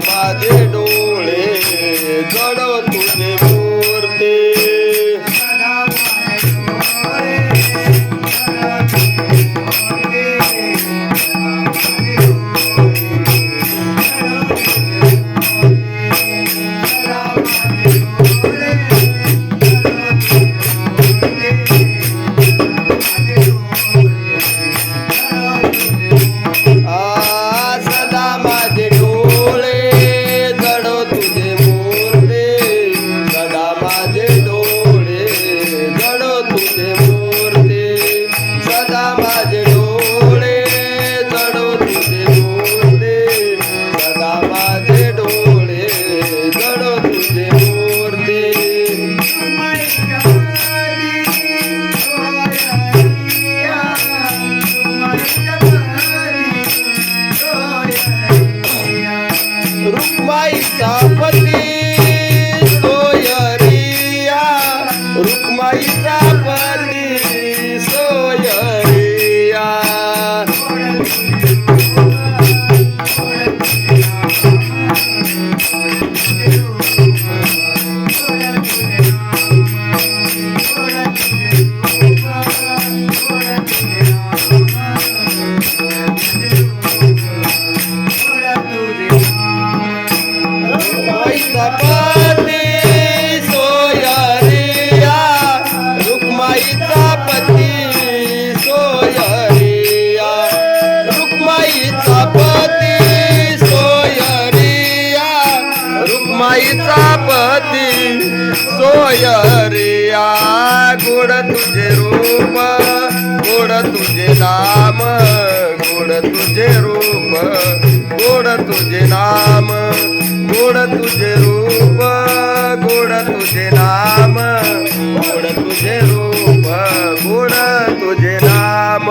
माझे डोळे जड तुझे मूर्ती रुक्माईचा पती सोयरिया रुक्माईचा पती सोयरिया रुक्माईचा पती सोयरिया रुक्माईचा पती सोयरिया रुक्माईचा पती सोयरिया गोड तुझे रूप गोड तुझे नाम गोड तुझे रूप गोड तुझे नाम गोड तुझे रूप गोड तुझे नाम गोड तुझे रूप गोड तुझे नाम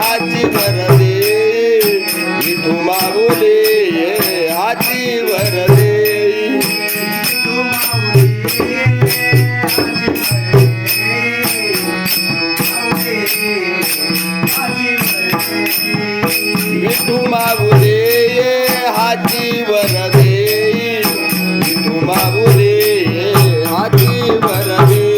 हाची वरदे विठू माऊली हाची वरदे विठू माऊली हाची वरदे विठू माऊली हाची वरदे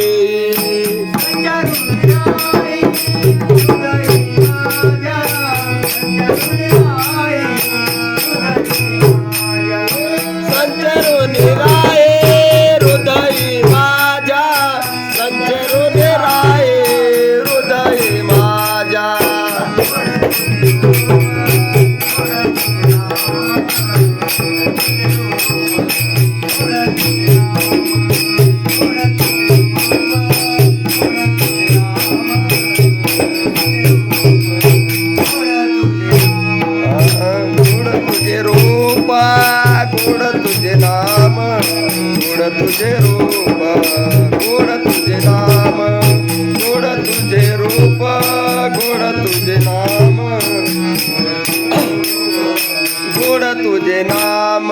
तुझे रूप गोड तुझे नाम गोड तुझे रूप गोड तुझे नाम तुझे नाम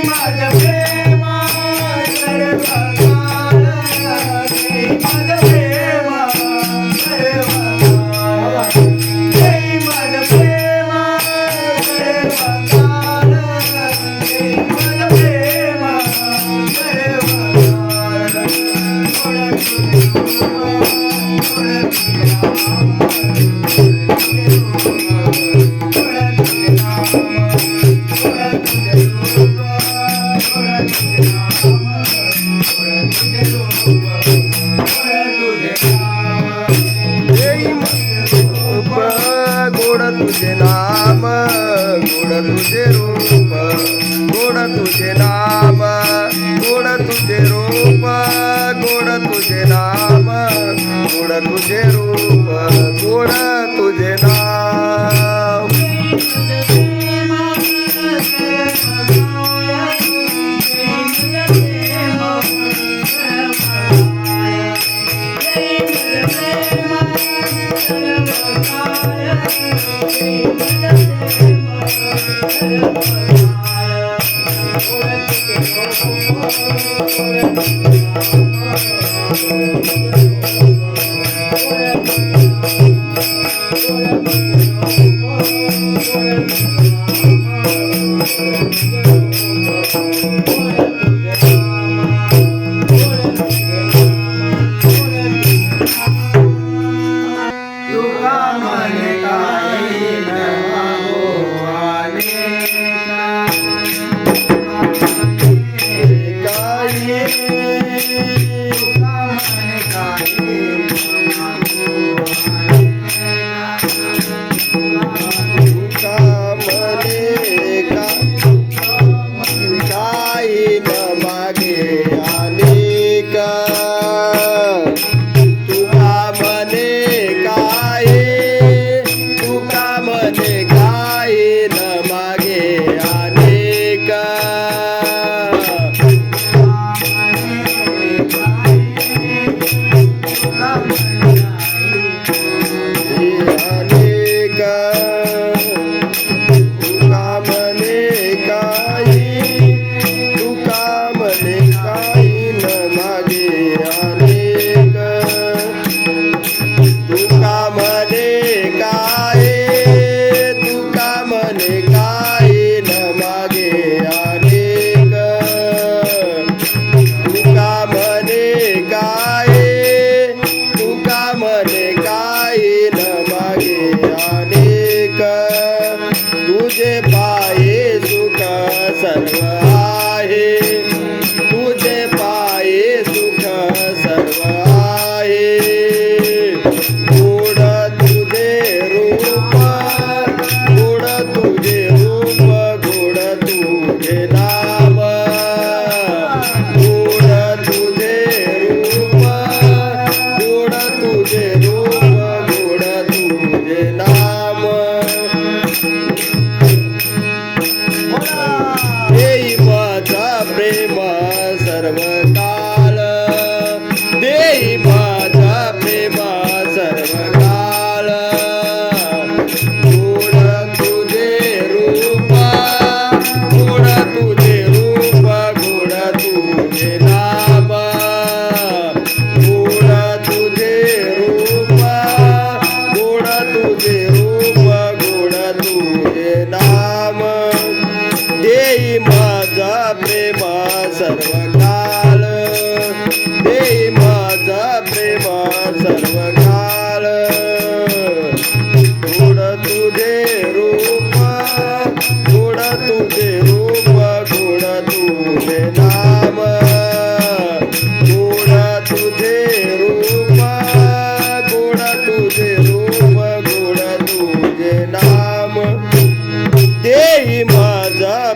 माझं प्रेम सर्व काळ माझं प्रेम सर्व काळ माझं प्रेम सर्व काळ माझं प्रेम गोड तुझे नाम गोड तुझे रूप गोड तुझे नाम गोड तुझे रूप गोड तुझे नाम गोड तुझे रूप गोड तुझे नाम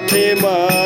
प्रेम